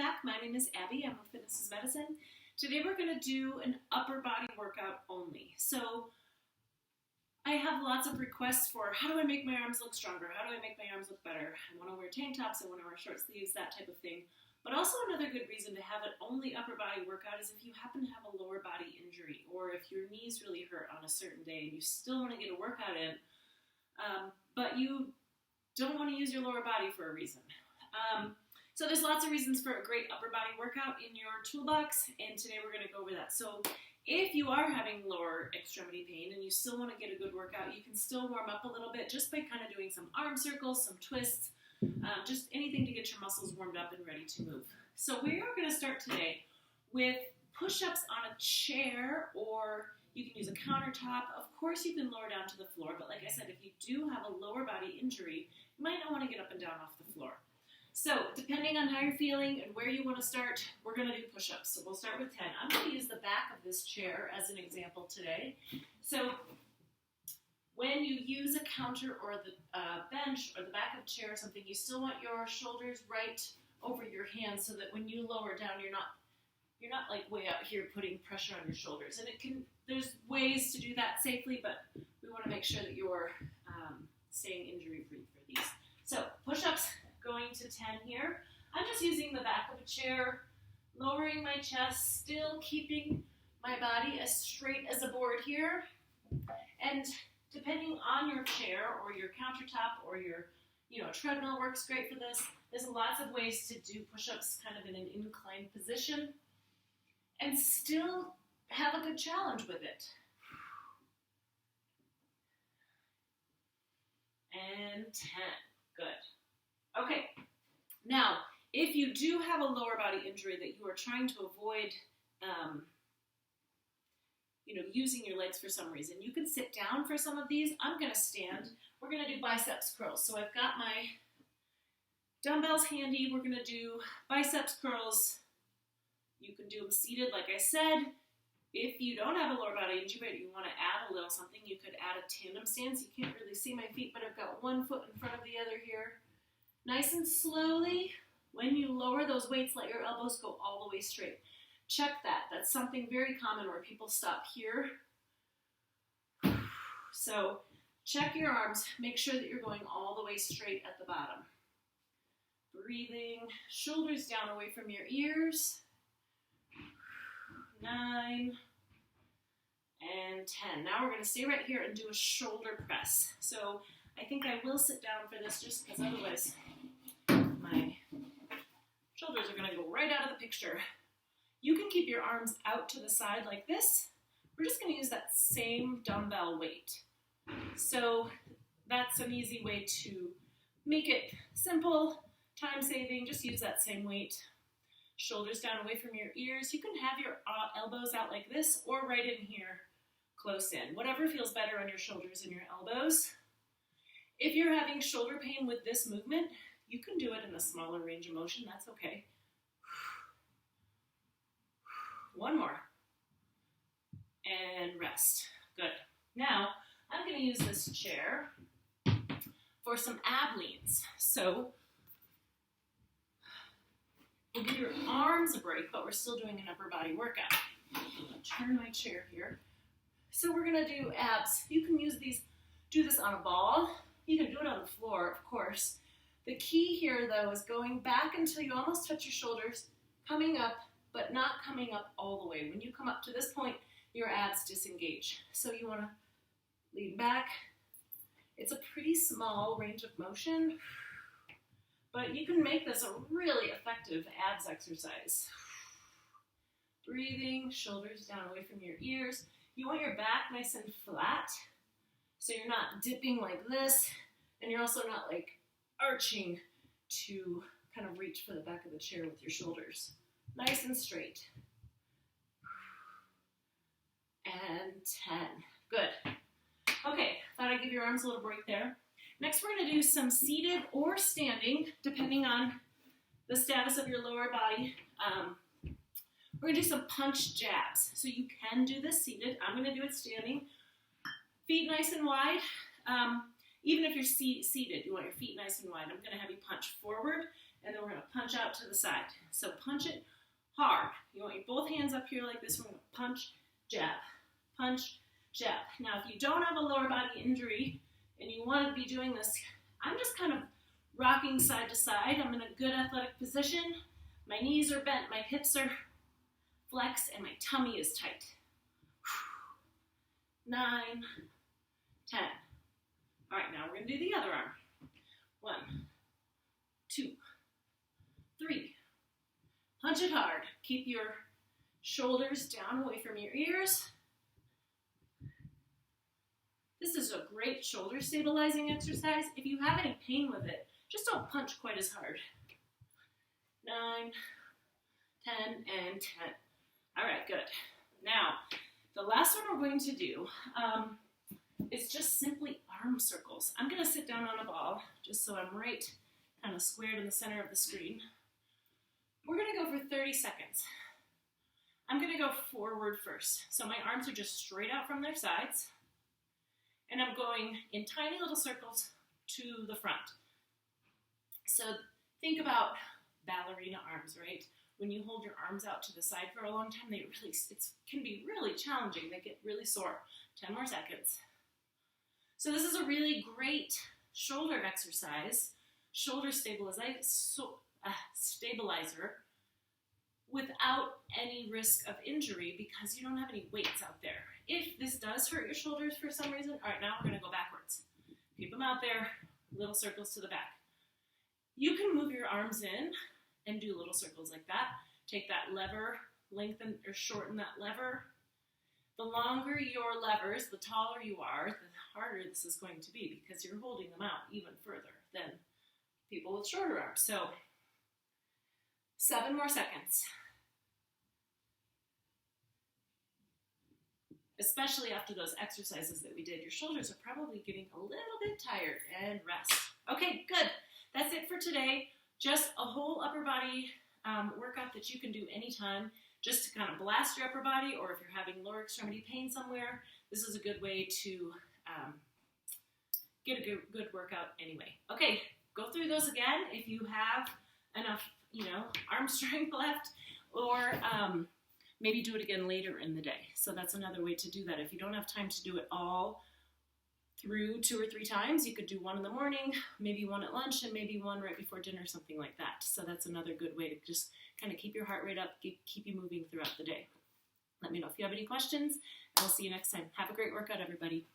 back. My name is Abby. I'm with Fitness is Medicine. Today we're going to do an upper body workout only. So I have lots of requests for how do I make my arms look stronger? How do I make my arms look better? I want to wear tank tops, I want to wear short sleeves, that type of thing. But also another good reason to have an only upper body workout is if you happen to have a lower body injury, or if your knees really hurt on a certain day and you still want to get a workout in, but you don't want to use your lower body for a reason. So there's lots of reasons for a great upper body workout in your toolbox, and today we're going to go over that. So if you are having lower extremity pain and you still want to get a good workout, you can still warm up a little bit just by kind of doing some arm circles, some twists, just anything to get your muscles warmed up and ready to move. So we are going to start today with push-ups on a chair, or you can use a countertop. Of course, you can lower down to the floor, but like I said, if you do have a lower body injury, you might not want to get up and down off the floor. So depending on how you're feeling and where you want to start, we're going to do push-ups. So we'll start with 10. I'm going to use the back of this chair as an example today. So when you use a counter or the bench or the back of a chair or something, you still want your shoulders right over your hands so that when you lower down, you're not like way out here putting pressure on your shoulders. And there's ways to do that safely, but we want to make sure that you're staying injury-free for these. So push-ups. Going to 10 here. I'm just using the back of a chair, lowering my chest, still keeping my body as straight as a board here. And depending on your chair or your countertop or your treadmill works great for this. There's lots of ways to do push-ups kind of in an inclined position and still have a good challenge with it. And 10. Good. Okay, now, if you do have a lower body injury that you are trying to avoid, using your legs for some reason, you can sit down for some of these. I'm going to stand. We're going to do biceps curls. So I've got my dumbbells handy. We're going to do biceps curls. You can do them seated, like I said. If you don't have a lower body injury, but you want to add a little something, you could add a tandem stance. You can't really see my feet, but I've got one foot in front of the other here. Nice and slowly, when you lower those weights, let your elbows go all the way straight. Check that. That's something very common where people stop here. So check your arms. Make sure that you're going all the way straight at the bottom. Breathing, shoulders down away from your ears. 9 and 10. Now we're going to stay right here and do a shoulder press. So I think I will sit down for this just because otherwise my shoulders are going to go right out of the picture. You can keep your arms out to the side like this. We're just going to use that same dumbbell weight. So that's an easy way to make it simple, time-saving. Just use that same weight. Shoulders down away from your ears. You can have your elbows out like this or right in here, close in. Whatever feels better on your shoulders and your elbows. If you're having shoulder pain with this movement, you can do it in a smaller range of motion. That's okay. One more. And rest. Good. Now, I'm going to use this chair for some ab leans. So, we'll give your arms a break, but we're still doing an upper body workout. I'm going to turn my chair here. So we're going to do abs. You can do this on a ball. You can do it on the floor, of course. The key here, though, is going back until you almost touch your shoulders, coming up, but not coming up all the way. When you come up to this point, your abs disengage. So you want to lean back. It's a pretty small range of motion, but you can make this a really effective abs exercise. Breathing, shoulders down away from your ears. You want your back nice and flat, so you're not dipping like this, and you're also not like arching to kind of reach for the back of the chair with your shoulders. Nice and straight. And 10. Good. Okay, thought I'd give your arms a little break there. Next, we're going to do some seated or standing, depending on the status of your lower body. We're going to do some punch jabs. So you can do this seated. I'm going to do it standing. Feet nice and wide. Even if you're seated, you want your feet nice and wide. I'm going to have you punch forward and then we're gonna punch out to the side. So punch it hard. You want your both hands up here like this. We're gonna punch, jab, punch, jab. Now, if you don't have a lower body injury and you want to be doing this, I'm just kind of rocking side to side. I'm in a good athletic position. My knees are bent, my hips are flexed, and my tummy is tight. 9, 10. All right, now we're gonna do the other arm. 1, 2, 3. Punch it hard. Keep your shoulders down away from your ears. This is a great shoulder stabilizing exercise. If you have any pain with it, just don't punch quite as hard. 9, 10, and 10. All right, good. Now, the last one we're going to do is just simply arm circles. I'm gonna sit down on a ball, just so I'm right kind of squared in the center of the screen. We're gonna go for 30 seconds. I'm gonna go forward first. So my arms are just straight out from their sides, and I'm going in tiny little circles to the front. So think about ballerina arms, right? When you hold your arms out to the side for a long time, it can be really challenging. They get really sore. 10 more seconds. So this is a really great shoulder exercise, shoulder stabilizer without any risk of injury because you don't have any weights out there. If this does hurt your shoulders for some reason, all right, now we're gonna go backwards. Keep them out there, little circles to the back. You can move your arms in and do little circles like that. Take that lever, lengthen or shorten that lever. The longer your levers, the taller you are, the harder this is going to be because you're holding them out even further than people with shorter arms. So 7 more seconds. Especially after those exercises that we did, your shoulders are probably getting a little bit tired, and rest. Okay, good. That's it for today. Just a whole upper body workout that you can do anytime just to kind of blast your upper body, or if you're having lower extremity pain somewhere, this is a good way to get a good workout anyway. Okay, go through those again if you have enough, arm strength left, or maybe do it again later in the day. So that's another way to do that. If you don't have time to do it all through 2 or 3 times, you could do one in the morning, maybe one at lunch, and maybe one right before dinner, something like that. So that's another good way to just kind of keep your heart rate up, keep you moving throughout the day. Let me know if you have any questions, and we'll see you next time. Have a great workout, everybody.